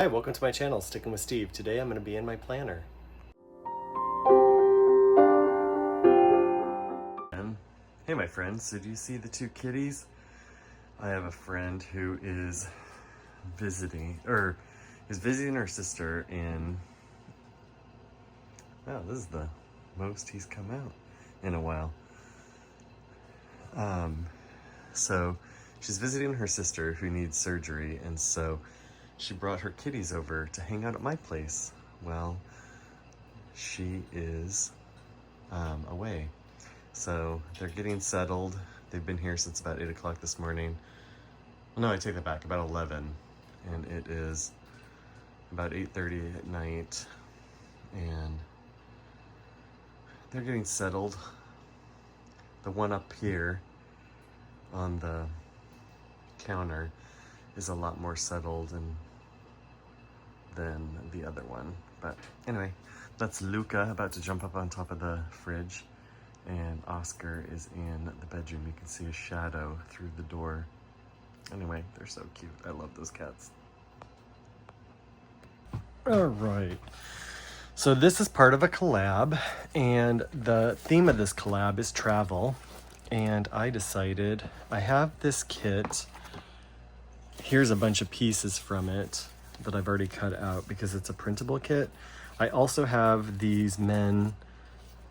Hi, welcome to my channel, Sticking with Steve. Today I'm going to be in my planner. Hey my friends, so do you see the two kitties? I have a friend who is visiting her sister in, wow, this is the most he's come out in a while. So she's visiting her sister who needs surgery, and so she brought her kitties over to hang out at my place. Well, she is away. So they're getting settled. They've been here since about 8 o'clock this morning. Well, no, I take that back, about 11. And it is about 8:30 at night. And they're getting settled. The one up here on the counter is a lot more settled than the other one. But anyway, that's Luca about to jump up on top of the fridge. And Oscar is in the bedroom. You can see a shadow through the door. Anyway, they're so cute. I love those cats. All right. So this is part of a collab, and the theme of this collab is travel. And I decided, I have this kit. Here's a bunch of pieces from it that I've already cut out because it's a printable kit. I also have these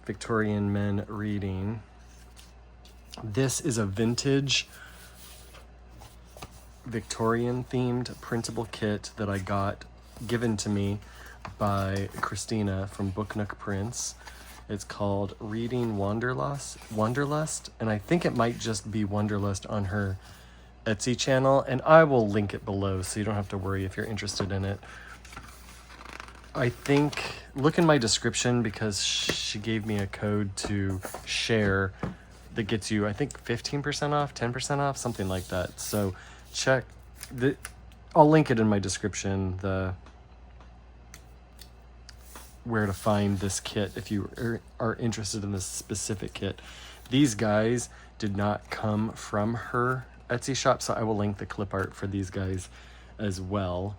Victorian men reading. This is a vintage Victorian themed printable kit that I got given to me by Christina from Book Nook Prints. It's called Reading Wanderlust, and I think it might just be Wanderlust on her Etsy channel, and I will link it below so you don't have to worry if you're interested in it. I think, look in my description because she gave me a code to share that gets you, I think, 15% off, 10% off, something like that. So check, I'll link it in my description, where to find this kit if you are interested in this specific kit. These guys did not come from her Etsy shop, so I will link the clip art for these guys as well.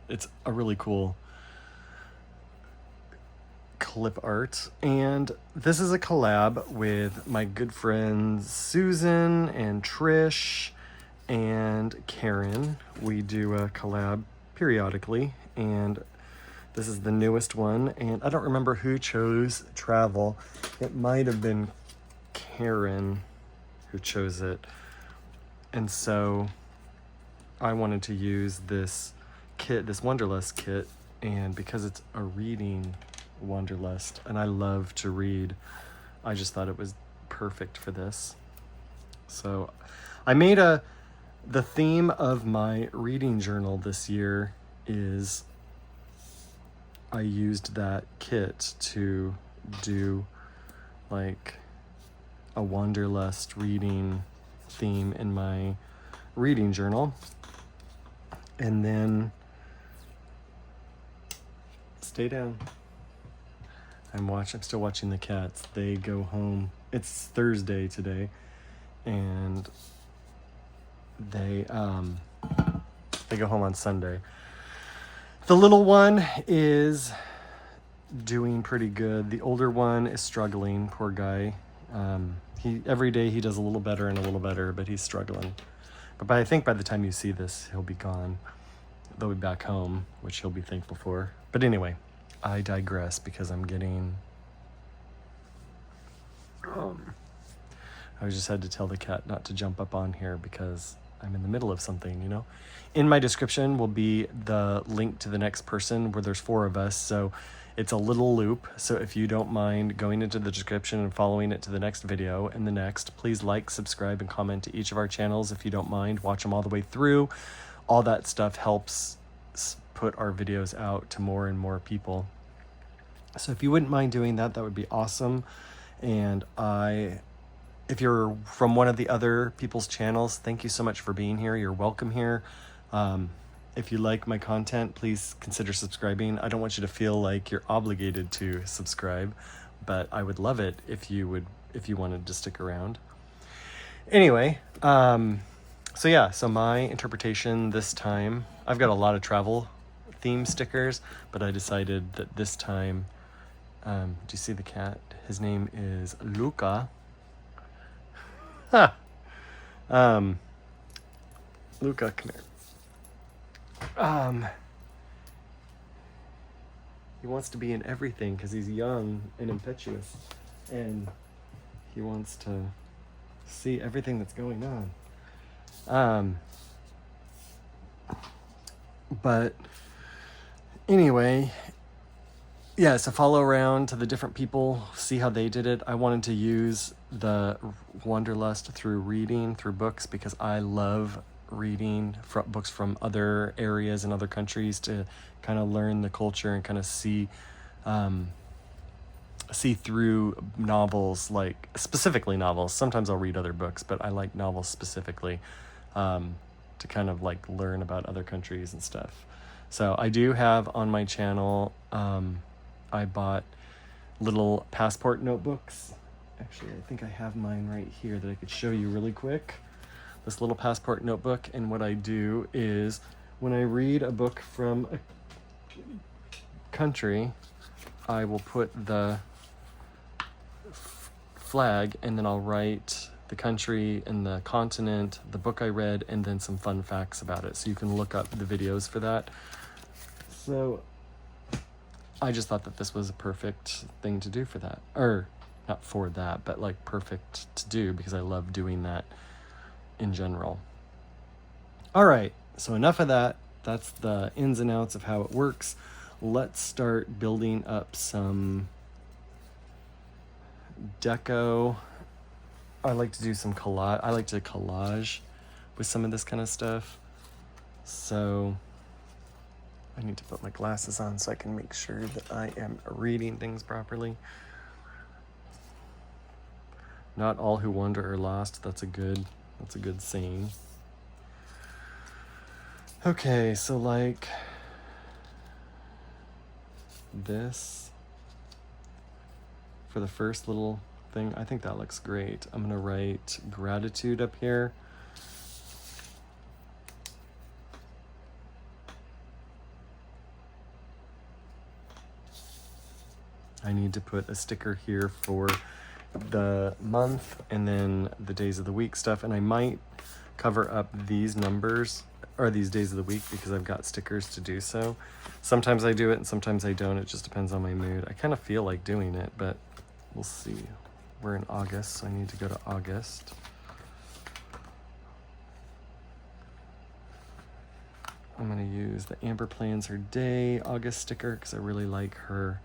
It's a really cool clip art, and this is a collab with my good friends Susan and Trish and Karen. We do a collab periodically, and this is the newest one, and I don't remember who chose travel. It might have been Karen who chose it, and so I wanted to use this kit, this Wanderlust kit, and because it's a reading Wanderlust and I love to read, I just thought it was perfect for this. So I made the theme of my reading journal this year is I used that kit to do like a Wanderlust reading theme in my reading journal. And then stay down. I'm still watching the cats. They go home. It's Thursday today, and they go home on Sunday. The little one is doing pretty good. The older one is struggling, poor guy. Every day he does a little better and a little better, but he's struggling. But I think by the time you see this, he'll be gone. They'll be back home, which he'll be thankful for. But anyway, I digress because I'm getting... I just had to tell the cat not to jump up on here because I'm in the middle of something, you know? In my description will be the link to the next person where there's 4 of us, so it's a little loop. So if you don't mind going into the description and following it to the next video and the next, please like, subscribe, and comment to each of our channels if you don't mind. Watch them all the way through. All that stuff helps put our videos out to more and more people. So if you wouldn't mind doing that, that would be awesome. And if you're from one of the other people's channels, thank you so much for being here. You're welcome here. If you like my content, please consider subscribing. I don't want you to feel like you're obligated to subscribe, but I would love it if you wanted to stick around. Anyway, so yeah, so my interpretation this time, I've got a lot of travel theme stickers, but I decided that this time, do you see the cat? His name is Luca. Ha! Luca, come here. He wants to be in everything because he's young and impetuous, and he wants to see everything that's going on. But anyway, yeah, so follow around to the different people, see how they did it. I wanted to use the wanderlust through reading, through books, because I love reading books from other areas and other countries to kind of learn the culture and kind of see through novels, like specifically novels. Sometimes I'll read other books, but I like novels specifically to kind of like learn about other countries and stuff. So I do have on my channel, I bought little passport notebooks. Actually, I think I have mine right here that I could show you really quick. This little passport notebook, and what I do is when I read a book from a country, I will put the flag, and then I'll write the country and the continent, the book I read, and then some fun facts about it. So you can look up the videos for that. So I just thought that this was a perfect thing to do for that. Or not for that, but like perfect to do because I love doing that in general. All right, so enough of that. That's the ins and outs of how it works. Let's start building up some deco. I like to do some collage. I like to collage with some of this kind of stuff. So I need to put my glasses on so I can make sure that I am reading things properly. Not all who wander are lost. That's a good saying. Okay, so like this for the first little thing, I think that looks great. I'm gonna write gratitude up here. I need to put a sticker here for the month and then the days of the week stuff, and I might cover up these numbers or these days of the week because I've got stickers to do so. Sometimes I do it and sometimes I don't. It just depends on my mood. I kind of feel like doing it, but we'll see. We're in August, so I need to go to August. I'm gonna use the Amber Plans Her Day August sticker because I really like her.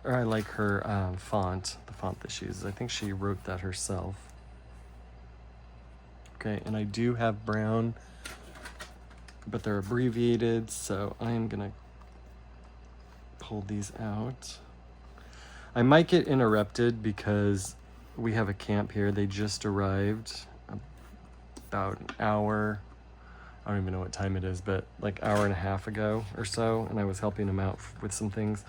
I like her font, the font that she uses. I think she wrote that herself. Okay, and I do have brown, but they're abbreviated, so I am gonna pull these out. I might get interrupted because we have a camp here. They just arrived about an hour, I don't even know what time it is, but like hour and a half ago or so, and I was helping them out with some things.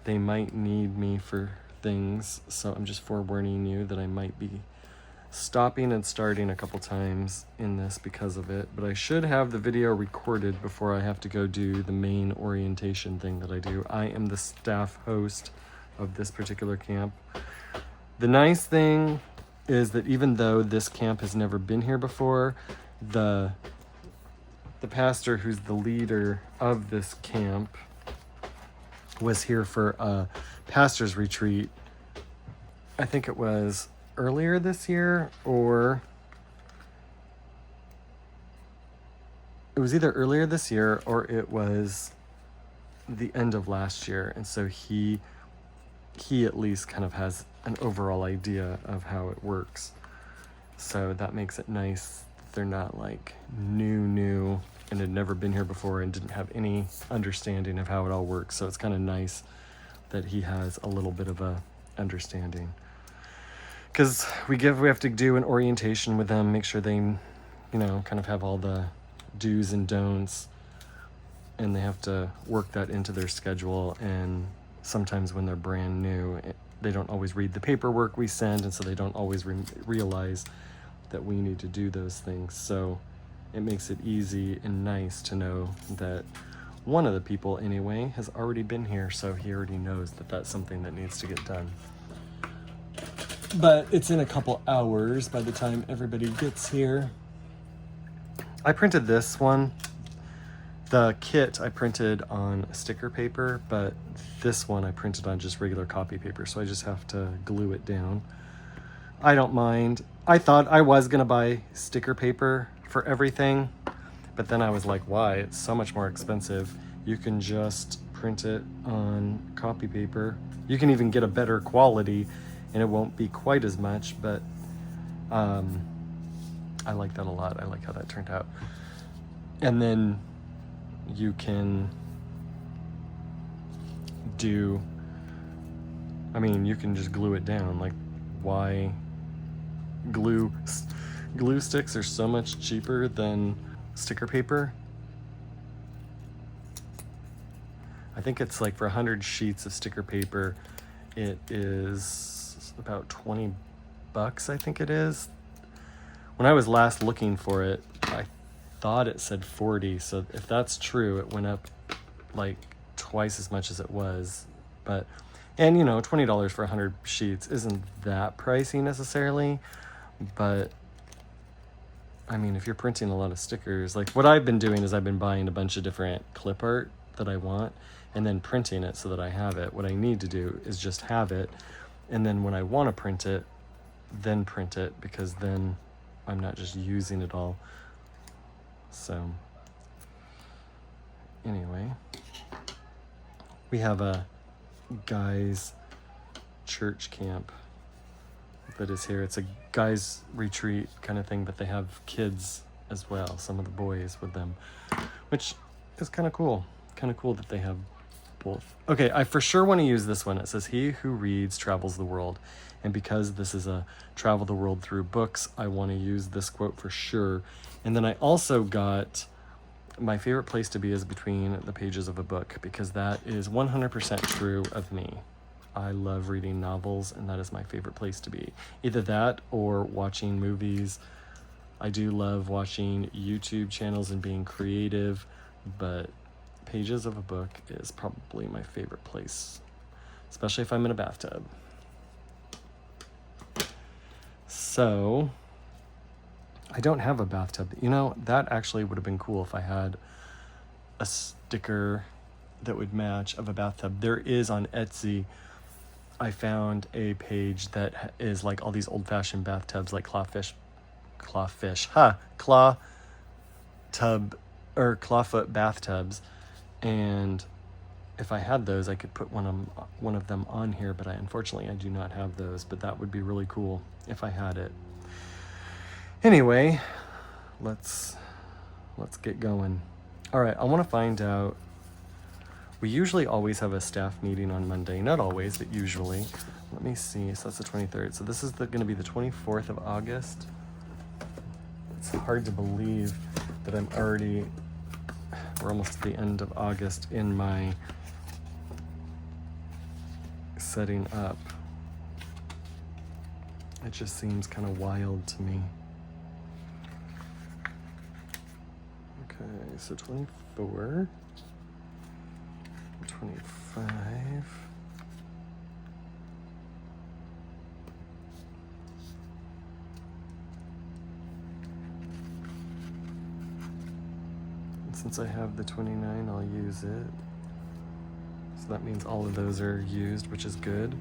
They might need me for things, so I'm just forewarning you that I might be stopping and starting a couple times in this because of it, but I should have the video recorded before I have to go do the main orientation thing that I do. I am the staff host of this particular camp. The nice thing is that even though this camp has never been here before, the pastor who's the leader of this camp was here for a pastor's retreat. I think it was earlier this year, or it was either earlier this year or it was the end of last year. And so he at least kind of has an overall idea of how it works. So that makes it nice. They're not like new and had never been here before and didn't have any understanding of how it all works. So it's kind of nice that he has a little bit of a understanding. Because we have to do an orientation with them, make sure they, kind of have all the do's and don'ts, and they have to work that into their schedule. And sometimes when they're brand new, they don't always read the paperwork we send, and so they don't always realize that we need to do those things. So it makes it easy and nice to know that one of the people anyway has already been here, so he already knows that that's something that needs to get done. But it's in a couple hours by the time everybody gets here. I printed this one. The kit I printed on sticker paper, but this one I printed on just regular copy paper, so I just have to glue it down. I don't mind. I thought I was gonna buy sticker paper for everything, but then I was like, why? It's so much more expensive. You can just print it on copy paper. You can even get a better quality and it won't be quite as much, but I like that a lot. I like how that turned out. And then you can do, I mean, you can just glue it down. Like, why glue sticks are so much cheaper than sticker paper. I think it's like for 100 sheets of sticker paper, it is about 20 bucks, I think it is. When I was last looking for it, I thought it said 40, so if that's true, it went up like twice as much as it was. But, and you know, $20 for 100 sheets isn't that pricey necessarily, but I mean, if you're printing a lot of stickers, like what I've been doing is I've been buying a bunch of different clip art that I want and then printing it so that I have it. What I need to do is just have it, and then when I want to print it, then print it, because then I'm not just using it all. So anyway, we have a guys church camp that is here. It's a guys retreat kind of thing, but they have kids as well, some of the boys with them, which is kind of cool. Kind of cool that they have both. Okay, I for sure want to use this one. It says, "He who reads travels the world." And because this is a travel the world through books, I want to use this quote for sure. And then I also got, my favorite place to be is between the pages of a book, because that is 100% true of me. I love reading novels, and that is my favorite place to be. Either that or watching movies. I do love watching YouTube channels and being creative, but pages of a book is probably my favorite place, especially if I'm in a bathtub. So, I don't have a bathtub. You know, that actually would have been cool if I had a sticker that would match of a bathtub. There is on Etsy, I found a page that is like all these old-fashioned bathtubs, like clawfoot bathtubs. And if I had those, I could put one of them on here, but unfortunately I do not have those, but that would be really cool if I had it. Anyway, let's get going. All right, I want to find out, we usually always have a staff meeting on Monday. Not always, but usually. Let me see. So that's the 23rd. So this is going to be the 24th of August. It's hard to believe that we're almost at the end of August in my setting up. It just seems kind of wild to me. Okay, so 24. 25. And since I have the 29, I'll use it. So that means all of those are used, which is good.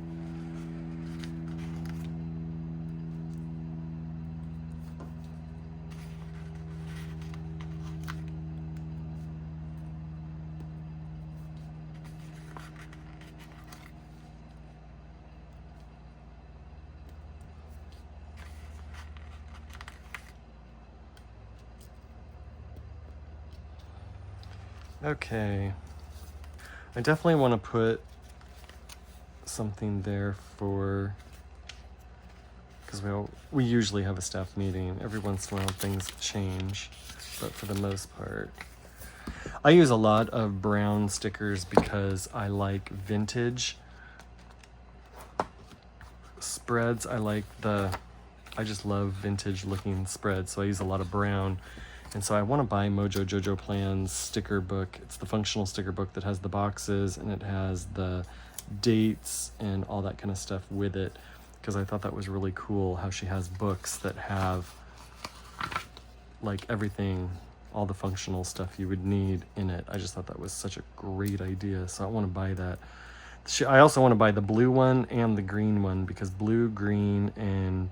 Okay, I definitely want to put something there for, because we usually have a staff meeting. Every once in a while things change, but for the most part. I use a lot of brown stickers because I like vintage spreads. I just love vintage looking spreads, so I use a lot of brown. And so I want to buy Mojo Jojo Plan's sticker book. It's the functional sticker book that has the boxes and it has the dates and all that kind of stuff with it, because I thought that was really cool how she has books that have like everything, all the functional stuff you would need in it. I just thought that was such a great idea, so I want to buy that. I also want to buy the blue one and the green one, because blue, green, and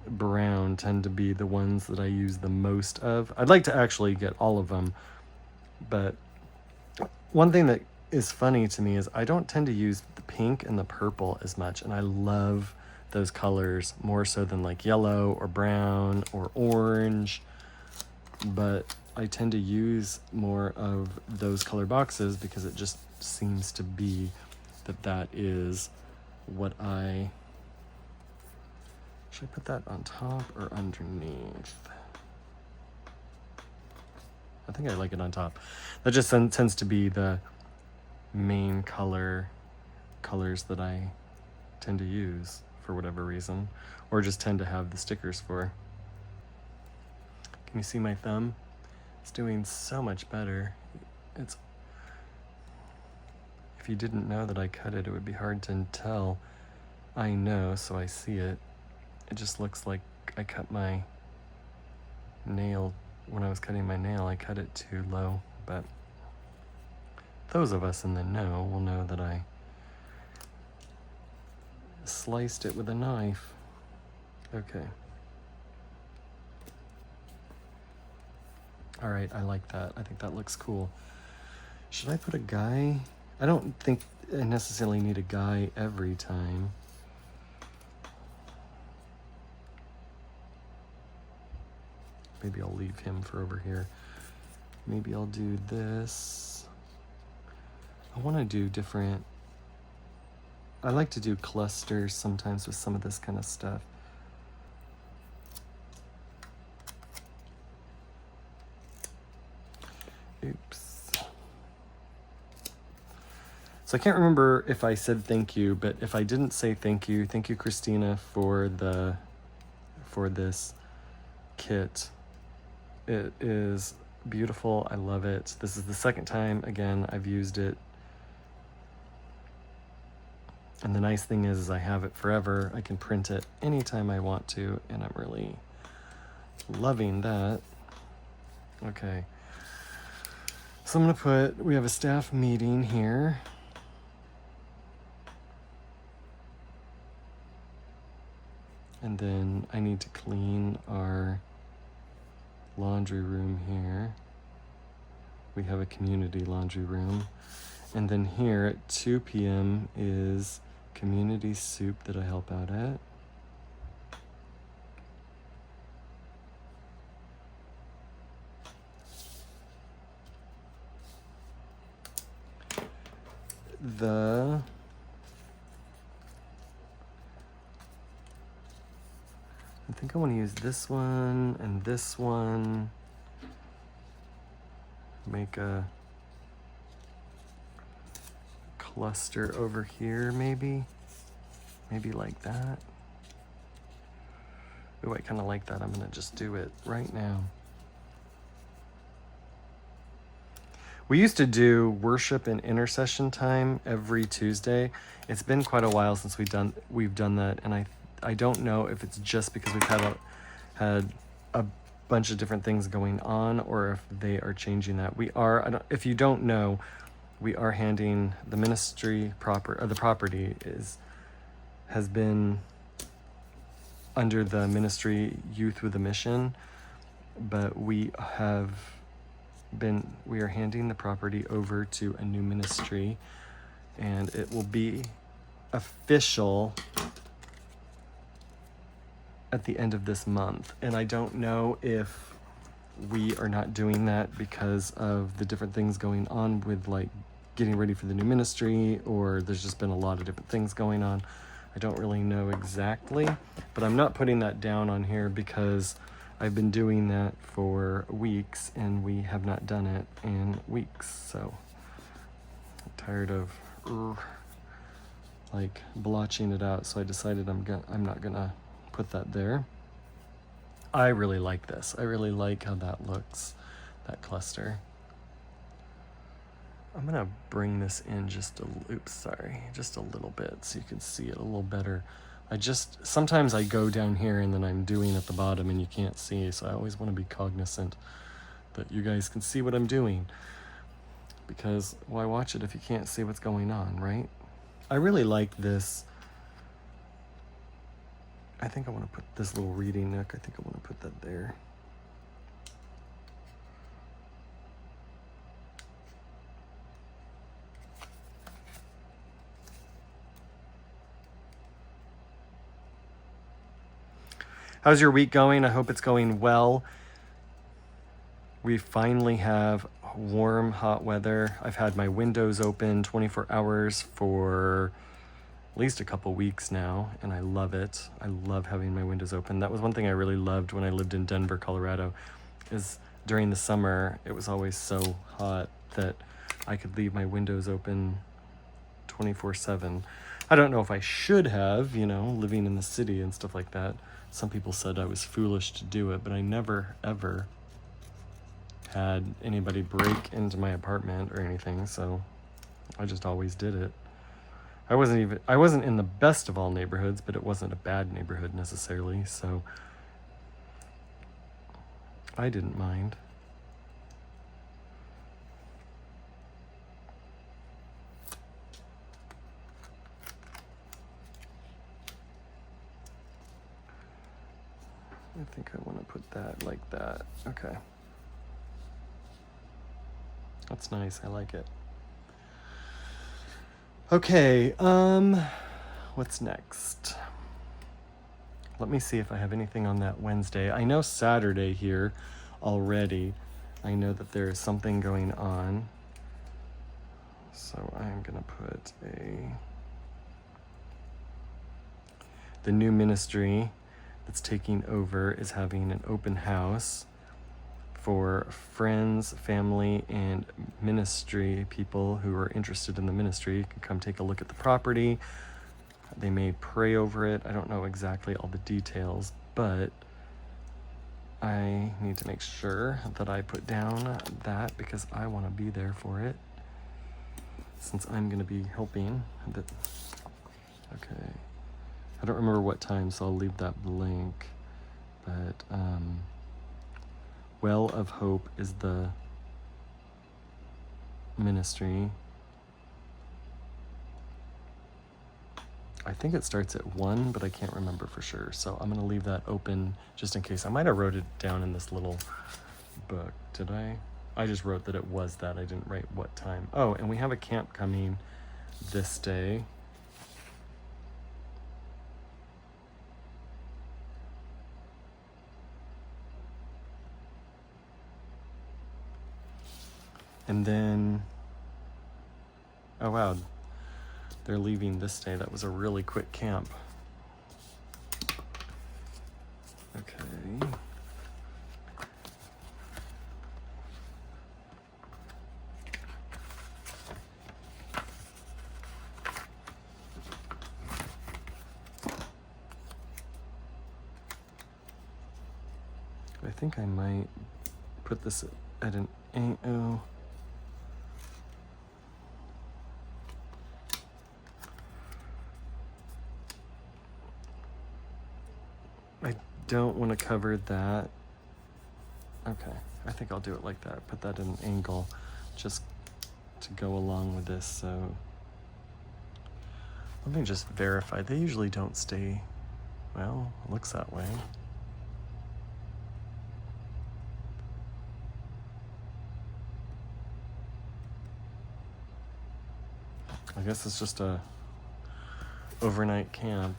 brown tend to be the ones that I use the most of. I'd like to actually get all of them, but one thing that is funny to me is I don't tend to use the pink and the purple as much, and I love those colors more so than like yellow or brown or orange, but I tend to use more of those color boxes because it just seems to be that is what I... Should I put that on top or underneath? I think I like it on top. That just tends to be the main colors that I tend to use for whatever reason, or just tend to have the stickers for. Can you see my thumb? It's doing so much better. It's... If you didn't know that I cut it, it would be hard to tell. I know, so I see it. It just looks like I cut my nail. When I was cutting my nail, I cut it too low, but those of us in the know will know that I sliced it with a knife. Okay. All right, I like that. I think that looks cool. Should I put a guy? I don't think I necessarily need a guy every time. Maybe I'll leave him for over here. Maybe I'll do this. I want to do different... I like to do clusters sometimes with some of this kind of stuff. Oops. So I can't remember if I said thank you, but if I didn't say thank you Christina for this kit. It is beautiful. I love it. This is the second time, again, I've used it. And the nice thing is I have it forever. I can print it anytime I want to, and I'm really loving that. Okay. So I'm gonna we have a staff meeting here. And then I need to clean our laundry room here. We have a community laundry room. And then here at 2 p.m. is community soup that I help out at. I think I want to use this one and this one. Make a cluster over here, maybe like that. Ooh, I kind of like that. I'm gonna just do it right now. We used to do worship and intercession time every Tuesday. It's been quite a while since we've done that, and I don't know if it's just because we've had a bunch of different things going on, or if they are changing that. If you don't know, we are handing the ministry the property has been under the ministry Youth with a Mission, but we are handing the property over to a new ministry, and it will be official at the end of this month. And I don't know if we are not doing that because of the different things going on with like getting ready for the new ministry, or there's just been a lot of different things going on. I don't really know exactly, but I'm not putting that down on here because I've been doing that for weeks and we have not done it in weeks. So I'm tired of like blotching it out. So I decided I'm not gonna put that there. I really like this. I really like how that looks, that cluster. I'm gonna bring this in just a little bit so you can see it a little better. Sometimes I go down here and then I'm doing at the bottom and you can't see, so I always want to be cognizant that you guys can see what I'm doing, because why watch it if you can't see what's going on, right? I really like this. I think I want to put this little reading nook, I think I want to put that there. How's your week going? I hope it's going well. We finally have warm, hot weather. I've had my windows open 24 hours for at least a couple weeks now, and I love it. I love having my windows open. That was one thing I really loved when I lived in Denver, Colorado, is during the summer, it was always so hot that I could leave my windows open 24/7. I don't know if I should have, living in the city and stuff like that. Some people said I was foolish to do it, but I never, ever had anybody break into my apartment or anything, so I just always did it. I wasn't in the best of all neighborhoods, but it wasn't a bad neighborhood necessarily, so I didn't mind. I think I want to put that like that. Okay. That's nice. I like it. Okay, what's next? Let me see if I have anything on that Wednesday. I know Saturday here already. I know that there is something going on. So I'm going to put the new ministry that's taking over is having an open house for friends, family, and ministry people who are interested in the ministry. You can come take a look at the property. They may pray over it. I don't know exactly all the details, but I need to make sure that I put down that because I want to be there for it since I'm going to be helping. Okay. I don't remember what time, so I'll leave that blank. But Well of Hope is the ministry. I think it starts at 1, but I can't remember for sure. So I'm going to leave that open just in case. I might have wrote it down in this little book. Did I? I just wrote that it was that. I didn't write what time. Oh, and we have a camp coming this day. And then, oh wow, they're leaving this day. That was a really quick camp. Okay. I think I might put this at an 8. I don't want to cover that. Okay, I think I'll do it like that. Put that at an angle just to go along with this. So let me just verify. They usually don't stay, well, it looks that way. I guess it's just a overnight camp.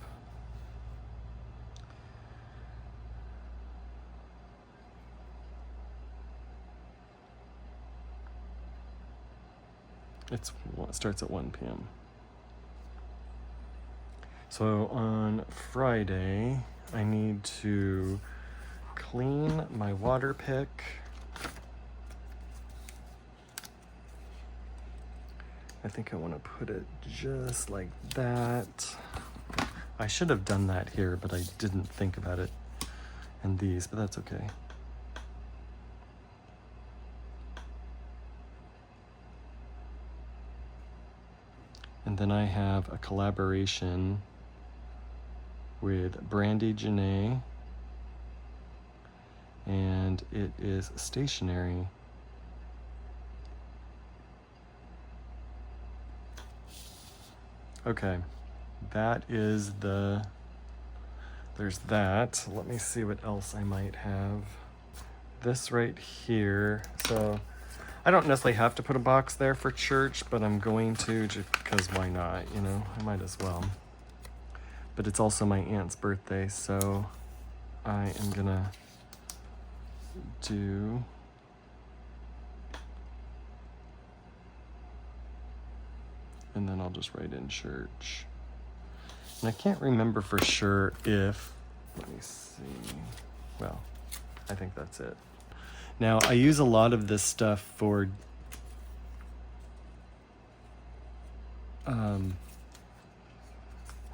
It starts at 1 p.m. So on Friday, I need to clean my water pick. I think I want to put it just like that. I should have done that here, but I didn't think about it and these, but that's okay. And then I have a collaboration with Brandy Janae, and it is stationery. Okay, that is there's that. Let me see what else I might have. This right here. So I don't necessarily have to put a box there for church, but I'm going to just because why not, you know? I might as well. But it's also my aunt's birthday, so I am gonna do and then I'll just write in church. And I can't remember for sure if, let me see, well, I think that's it. Now, I use a lot of this stuff for I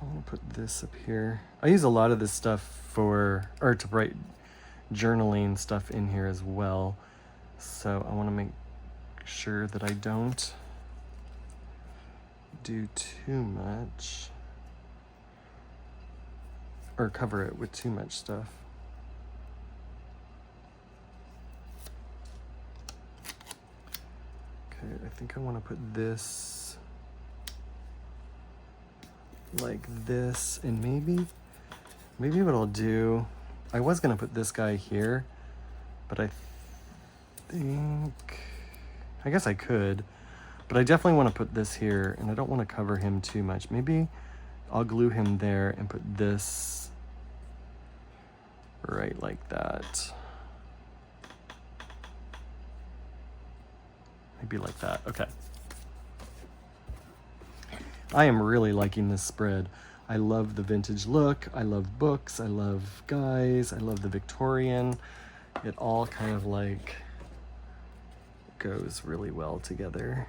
want to put this up here. I use a lot of this stuff to write journaling stuff in here as well. So I want to make sure that I don't do too much or cover it with too much stuff. Okay, I think I want to put this like this, and maybe what I'll do, I was gonna put this guy here, but I guess I could, but I definitely want to put this here, and I don't want to cover him too much. Maybe I'll glue him there and put this right like that. Maybe like that. Okay. I am really liking this spread. I love the vintage look. I love books. I love guys. I love the Victorian. It all kind of like goes really well together,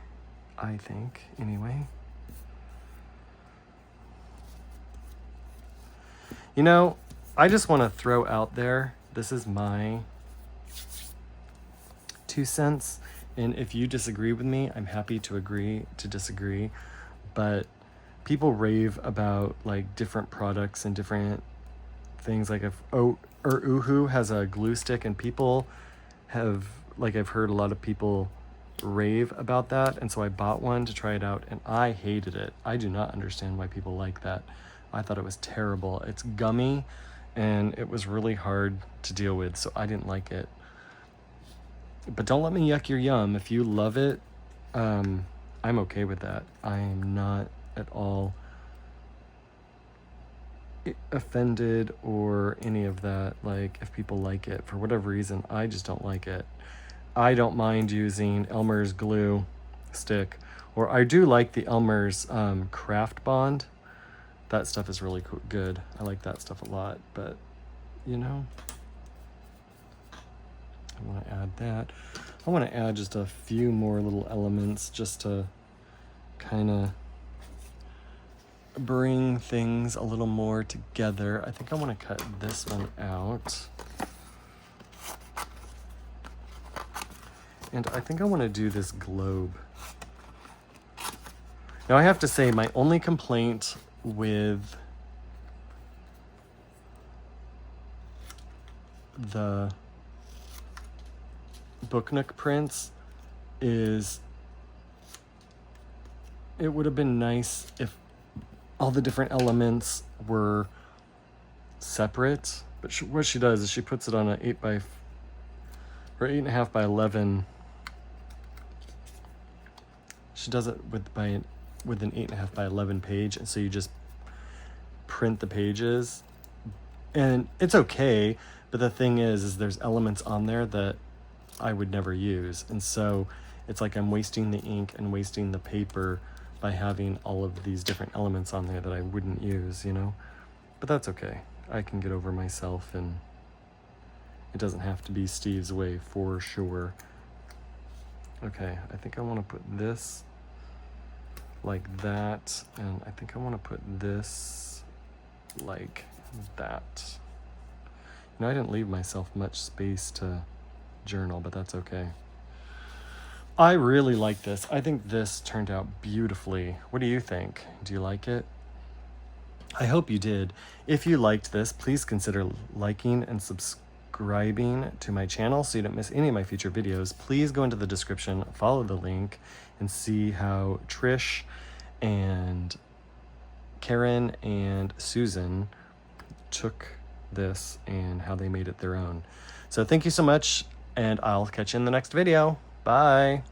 I think, anyway. You know, I just want to throw out there, this is my 2 cents. And if you disagree with me, I'm happy to agree to disagree. But people rave about like different products and different things. Like if Uhu has a glue stick, and people have, like, I've heard a lot of people rave about that, and so I bought one to try it out, and I hated it. I do not understand why people like that. I thought it was terrible. It's gummy, and it was really hard to deal with, so I didn't like it. But don't let me yuck your yum. If you love it, I'm okay with that. I am not at all offended or any of that. Like, if people like it for whatever reason, I just don't like it. I don't mind using Elmer's glue stick, or I do like the Elmer's craft bond. That stuff is really good. I like that stuff a lot, but you know, I want to add that. I want to add just a few more little elements just to kind of bring things a little more together. I think I want to cut this one out. And I think I want to do this globe. Now I have to say, my only complaint with the Book Nook Prints is it would have been nice if all the different elements were separate. But what she does is she puts it on an 8.5 by 11. She does it with an 8.5 by 11 page, and so you just print the pages, and it's okay. But the thing is there's elements on there that I would never use, and so it's like I'm wasting the ink and wasting the paper by having all of these different elements on there that I wouldn't use, you know. But that's okay. I can get over myself, and it doesn't have to be Steve's way for sure. Okay, I think I want to put this like that, and I think I want to put this like that. know, I didn't leave myself much space to journal, but that's okay. I really like this. I think this turned out beautifully. What do you think? Do you like it? I hope you did. If you liked this, please consider liking and subscribing to my channel so you don't miss any of my future videos. Please go into the description, follow the link, and see how Trish and Karen and Susan took this and how they made it their own. So thank you so much, and I'll catch you in the next video. Bye.